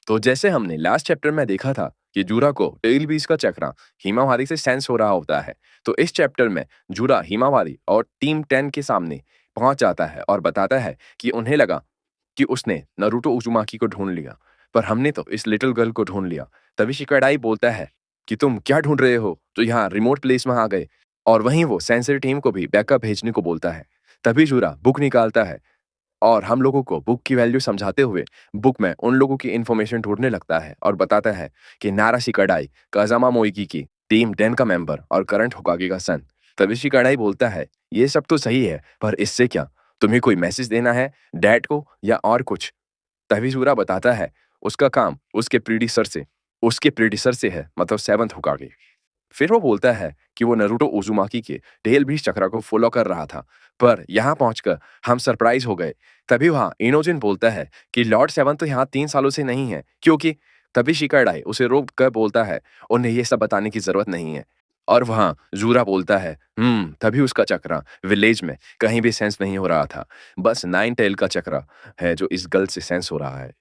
तो जैसे हमने लास्ट चैप्टर में देखा था कि जूरा को टेल बीस का चक्रा हिमावारी से सेंस हो रहा होता है, तो इस चैप्टर में जूरा हिमावारी और टीम 10 के सामने पहुंच जाता है और बताता है कि उन्हें लगा कि उसने नारुतो उजुमाकी को ढूंढ लिया, पर हमने तो इस लिटिल गर्ल को ढूंढ लिया। तभी शिकाडाई बोलता है कि तुम क्या ढूंढ रहे हो, तो यहाँ रिमोट प्लेस में आ गए। और वहीं वो सेंसर टीम को भी बैकअप भेजने को बोलता है। तभी जूरा बुक निकालता है और हम लोगों को बुक की वैल्यू समझाते हुए बुक में उन लोगों की इन्फॉर्मेशन ढूंढने लगता है और बताता है कि नारा शिकाडाई काजामा मोइकी की टीम 10 का मेंबर और करंट होकागे का सन। तभी शिकाडाई बोलता है, ये सब तो सही है, पर इससे क्या? तुम्हें कोई मैसेज देना है डैड को या और कुछ? तभी जूरा बताता है, उसका काम उसके प्रीडिसर से है, मतलब सेवंथ होकागे। फिर वो बोलता है कि वो नारुतो उज़ुमाकी के टेल बीस चक्रा को फॉलो कर रहा था, पर यहाँ पहुंचकर हम सरप्राइज हो गए। तभी वहाँ इनोजिन बोलता है कि लॉर्ड सेवन तो यहाँ 3 सालों से नहीं है, क्योंकि तभी शिकाडाई उसे रोक कर बोलता है, उन्हें ये सब बताने की जरूरत नहीं है। और वहाँ जूरा बोलता है, तभी उसका चक्रा विलेज में कहीं भी सेंस नहीं हो रहा था, बस 9 टेल का चक्रा है जो इस गर्ल से सेंस हो रहा है।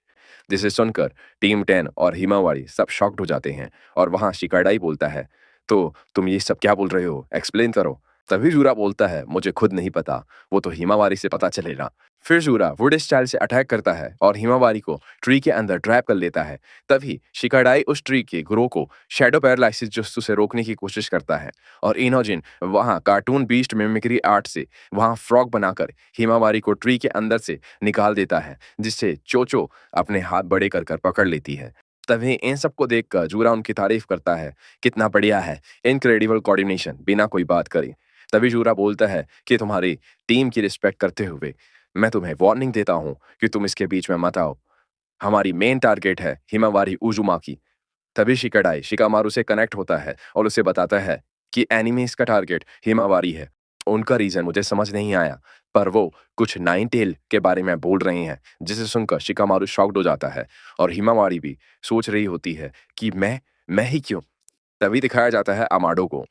जिसे सुनकर टीम 10 और हिमावारी सब शॉक्ड हो जाते हैं और वहाँ शिकाडाई बोलता है, तो तुम ये सब क्या बोल रहे हो, एक्सप्लेन करो। तभी जूरा बोलता है, मुझे खुद नहीं पता, वो तो हिमावारी से पता चलेगा। फिर जूरा वुड स्टाइल से अटैक करता है और हिमावारी को ट्री के अंदर ट्रैप कर लेता है। तभी शिकाडाई उस ट्री के ग्रो को शैडो पैरालिसिस जस्तु से रोकने की कोशिश करता है और इनोजिन वहाँ कार्टून बीस्ट मिमिक्री आर्ट से वहाँ फ्रॉग बनाकर हिमावारी को ट्री के अंदर से निकाल देता है, जिससे चोचो अपने हाथ बड़े कर कर पकड़ लेती है। तभी इन सबको देखकर जूरा उनकी तारीफ करता है, कितना बढ़िया है, इनक्रेडिबल कोऑर्डिनेशन, बिना कोई बात करे। तभी जूरा बोलता है कि तुम्हारी टीम की रिस्पेक्ट करते हुए मैं तुम्हें वार्निंग देता हूँ कि तुम इसके बीच में मत आओ। हमारी मेन टारगेट है हिमावारी उजुमाकी। तभी शिकाडाई शिकामारू से कनेक्ट होता है और उसे बताता है कि एनिमीज का टारगेट हिमावारी है। उनका रीजन मुझे समझ नहीं आया, पर वो कुछ 9 टेल के बारे में बोल रहे हैं, जिसे सुनकर शिकामारू शॉक्ड हो जाता है और हिमावारी भी सोच रही होती है कि मैं ही क्यों। तभी दिखाया जाता है अमाडो को,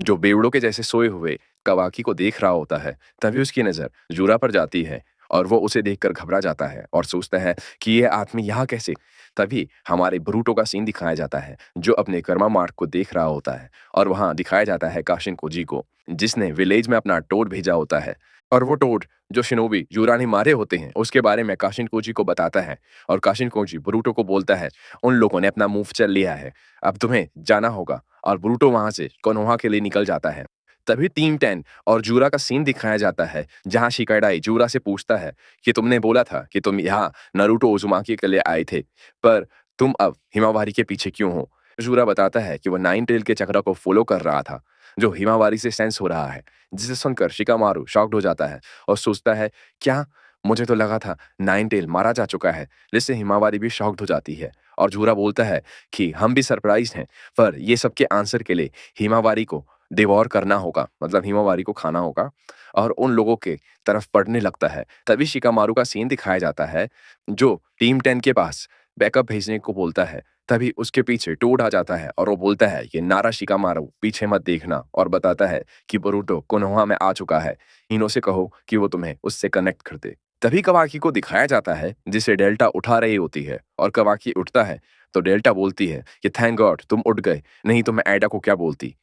जो बेवड़ों के जैसे सोए हुए कवाकी को देख रहा होता है। तभी उसकी नज़र जूरा पर जाती है और वो उसे देखकर घबरा जाता है और सोचता है कि ये आदमी यहाँ कैसे। तभी हमारे ब्रूटो का सीन दिखाया जाता है, जो अपने कर्मा मार्क को देख रहा होता है और वहाँ दिखाया जाता है काशिन कोजी को, जिसने विलेज में अपना टोड भेजा होता है। और वो टोड जो शिनोबी जूरा ने मारे होते हैं, उसके बारे में काशिन कोजी को बताता है और काशिन कोजी ब्रूटो को बोलता है, उन लोगों ने अपना मूव चल लिया है, अब तुम्हें जाना होगा। और ब्रूटो वहां से कोनोहा के लिए निकल जाता है। तभी टीम 10 और जूरा का सीन दिखाया जाता है, जहां शिकाडाई जूरा से पूछता है कि तुमने बोला था कि तुम यहाँ नारुतो उजुमाकी के लिए आए थे, पर तुम अब हिमावारी के पीछे क्यों हो? जूरा बताता है कि वो 9 टेल के चक्र को फॉलो कर रहा था, जो हिमावारी से सेंस हो रहा है। जिसे सुनकर शिकामारू शॉक्ड हो जाता है और सोचता है, क्या? मुझे तो लगा था 9 टेल मारा जा चुका है, जिससे हिमावारी भी शॉक्ड हो जाती है। और जूरा बोलता है कि हम भी सरप्राइज हैं, पर ये सब के आंसर के लिए हिमावारी को डिवोर करना होगा, मतलब हिमावारी को खाना होगा। और उन लोगों के तरफ पढ़ने लगता है। तभी शिकामारू का सीन दिखाया जाता है, जो टीम 10 के पास बैकअप भेजने को बोलता है। तभी उसके पीछे टोड आ जाता है और वो बोलता है कि नारा शिकामारू पीछे मत देखना, और बताता है कि बोरुटो कोनोहा में आ चुका है, इनो से कहो कि वो तुम्हें उससे कनेक्ट कर दे। तभी कवाकी को दिखाया जाता है, जिसे डेल्टा उठा रही होती है और कवाकी उठता है तो डेल्टा बोलती है कि थैंक गॉड तुम उठ गए, नहीं तो मैं एडा को क्या बोलती।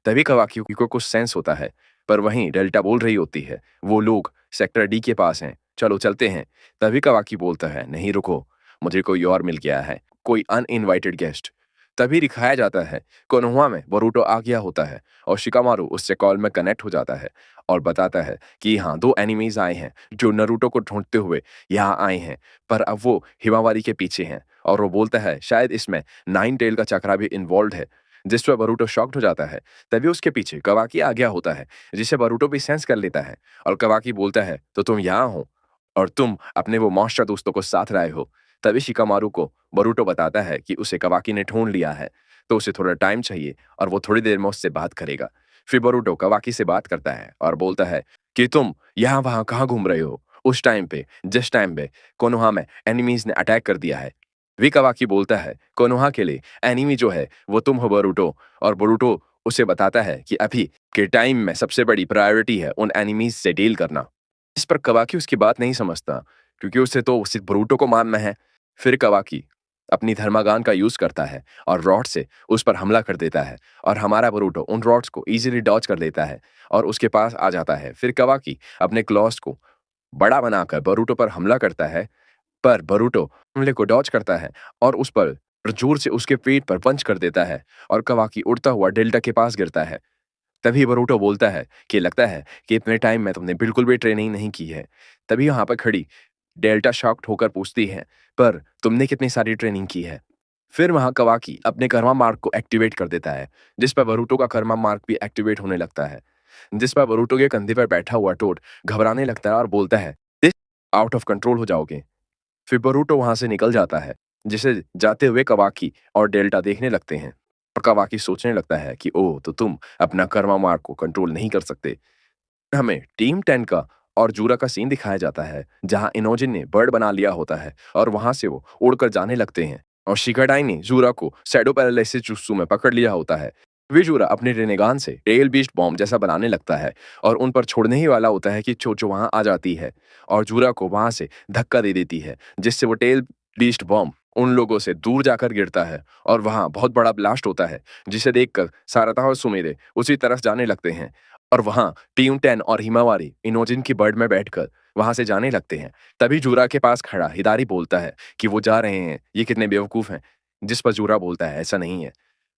तभी कवाकी को कुछ सेंस होता है, पर वहीं डेल्टा बोल रही होती है, वो लोग सेक्टर डी के पास हैं, चलो चलते हैं। तभी कवाकी बोलता है, नहीं रुको, मुझे कोई और मिल गया है, कोई अनइनवाइटेड गेस्ट। तभी दिखाया जाता है कोनोहा में बोरुटो आ गया होता है और शिकामारू उससे कॉल में कनेक्ट हो जाता है और बताता है कि यहाँ 2 एनिमीज आए हैं जो नारुतो को ढूंढते हुए यहाँ आए हैं, पर अब वो हिमावारी के पीछे हैं। और वो बोलता है शायद इसमें 9 टेल का चक्रा भी इन्वॉल्व है, जिस पर बरूटो शॉक्ड हो जाता है। तभी उसके पीछे कवाकी आ गया होता है, जिसे बरूटो भी सेंस कर लेता है और कवाकी बोलता है, तो तुम यहाँ हो और तुम अपने वो मॉन्स्टर दोस्तों को साथ लाए हो। तभी शिकामारू को बरूटो बताता है कि उसे कवाकी ने ढूंढ लिया है, तो उसे थोड़ा टाइम चाहिए और वो थोड़ी देर में उससे बात करेगा। फिर बरूटो कवाकी से बात करता है और बोलता है कि तुम यहाँ वहाँ कहाँ घूम रहे हो, उस टाइम पे जिस टाइम पे कोनोहा में एनिमीज ने अटैक कर दिया है। विकावाकी बोलता है, कोनोहा के लिए एनिमी जो है वो तुम हो बरूटो, और बरूटो उसे बताता है कि अभी के टाइम में सबसे बड़ी प्रायोरिटी है उन एनिमीज से डील करना। इस पर कवाकी उसकी बात नहीं समझता, क्योंकि उसे तो सिर्फ बरूटो को मारना है। फिर कवाकी अपनी धर्मागान का यूज करता है और रॉड से उस पर हमला कर देता है और हमारा बोरूटो उन रॉड्स को इजीली डॉज कर लेता है और उसके पास आ जाता है। फिर कवाकी अपने क्लॉस को बड़ा बनाकर बोरूटो पर हमला करता है, पर बोरूटो हमले को डॉज करता है और उस पर जोर से उसके पेट पर पंच कर देता है और कवाकी उड़ता हुआ डेल्टा के पास गिरता है। तभी बोरूटो बोलता है कि लगता है कि इतने टाइम में तुमने बिल्कुल भी ट्रेनिंग नहीं की है। तभी वहां पर खड़ी डेल्टा शॉक्ड होकर पूछती है, पर तुमने कितनी सारी ट्रेनिंग की है? फिर वहां कवाकी अपने कर्मा मार्क को एक्टिवेट कर देता है, जिस पर बोरूटो का कर्मा मार्क भी एक्टिवेट होने लगता है, जिस पर बोरूटो के कंधे पर बैठा हुआ टोड घबराने लगता है और बोलता है, आउट ऑफ कंट्रोल हो जाओगे। फिर बोरूटो वहां से निकल जाता है, जिसे जाते हुए कवाकी और डेल्टा देखने लगते हैं और कवाकी सोचने लगता है कि ओह, तो तुम अपना कर्मा मार्क को कंट्रोल नहीं कर सकते। हमें टीम 10 का और जूरा का सीन दिखाया जाता है, जहां इनोजिन ने बर्ड बना लिया होता है और वहां से वो उड़कर जाने लगते हैं और शिकाडाई ने जूरा को शैडो पैरालिसिस जुत्सु में पकड़ लिया होता है। वे जूरा अपने रेनेगान से टेल बीस्ट बॉम्ब जैसा बनाने लगता है और उन पर छोड़ने ही वाला होता है कि चोचो वहां आ जाती है और जूरा को वहां से धक्का दे देती है, जिससे वो टेल बीस्ट बॉम्ब उन लोगों से दूर जाकर गिरता है और वहां बहुत बड़ा ब्लास्ट होता है, जिसे देखकर सारता और सुमेरे उसी तरफ जाने लगते हैं और वहां टीम 10 और हिमावारी इनोजिन की बर्ड में बैठकर वहां से जाने लगते हैं। तभी जूरा के पास खड़ा हिदारी बोलता है कि वो जा रहे हैं, ये कितने बेवकूफ हैं। जिस पर जूरा बोलता है, ऐसा नहीं है,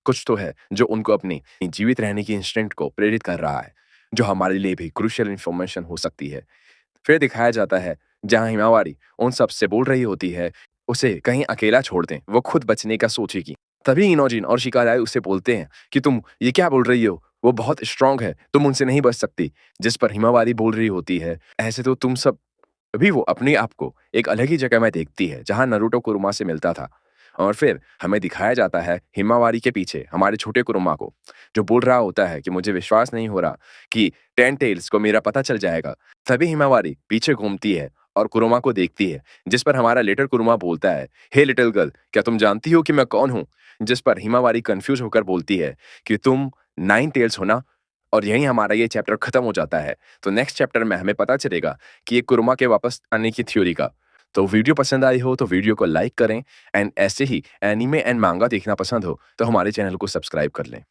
कुछ तो है जो उनको अपनी जीवित रहने की इंस्टिंक्ट को प्रेरित कर रहा है, जो हमारे लिए भी क्रूशियल इंफॉर्मेशन हो सकती है। फिर दिखाया जाता है जहां हिमावारी उन सब से बोल रही होती है, उसे कहीं अकेला छोड़ दें, वो खुद बचने का सोचेगी। तभी इनोजिन और शिकाराई उसे बोलते हैं कि तुम ये क्या बोल रही हो, वो बहुत स्ट्रांग है, तुम उनसे नहीं बच सकती। जिस पर हिमावारी बोल रही होती है, ऐसे तो तुम सब। तभी वो अपने आप को एक अलग ही जगह में देखती है जहां नरूटो कुरुमा से मिलता था और फिर हमें दिखाया जाता है हिमावारी के पीछे हमारे छोटे कुरुमा को, जो बोल रहा होता है कि मुझे विश्वास नहीं हो रहा कि 10 टेल्स को मेरा पता चल जाएगा। तभी हिमावारी पीछे घूमती है और कुरुमा को देखती है, जिस पर हमारा लिटिल कुरुमा बोलता है, हे लिटिल गर्ल, क्या तुम जानती हो कि मैं कौन हूँ? जिस पर हिमावारी कंफ्यूज होकर बोलती है कि तुम 9 टेल्स हो ना। और यहीं हमारा ये चैप्टर खत्म हो जाता है। तो नेक्स्ट चैप्टर में हमें पता चलेगा कि ये कुरुमा के वापस आने की थ्योरी का। तो वीडियो पसंद आई हो तो वीडियो को लाइक करें एंड ऐसे ही एनीमे एंड मांगा देखना पसंद हो तो हमारे चैनल को सब्सक्राइब कर लें।